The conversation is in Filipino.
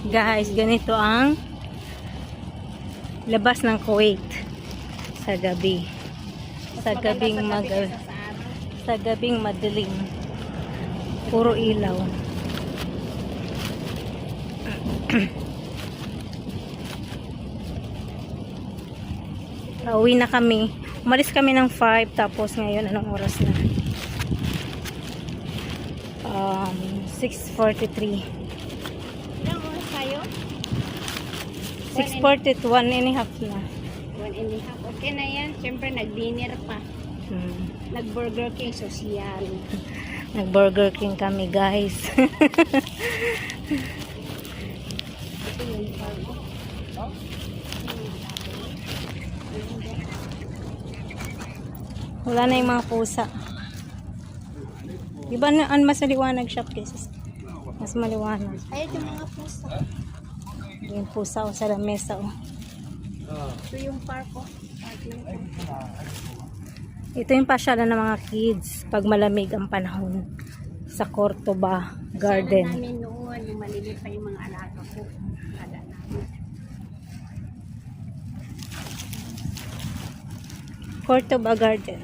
Guys, ganito ang labas ng Kuwait sa gabi. Sa gabing madilim. Puro ilaw. Pauwi na kami. Umalis kami ng 5, tapos ngayon anong oras na? 6:43. Ilang oras tayo? 6:42, 1.5 na. 1.5. Okay na yan. Siyempre, nag-dinner pa. Nag-Burger King social. Nag-Burger King kami, guys. Ito yung farm. Wala na yung mga pusa. Diba na mas maliwanag shop guys? Mas maliwanag. Ay, ito yung mga pusa. Yung pusa o sa lamesa o. Ito yung park ko. Ito yung pasyalan ng mga kids pag malamig ang panahon sa Cordoba Garden. Sana namin noon, yung maliliit pa yung mga alaga ko. Ala namin. Cordoba Garden.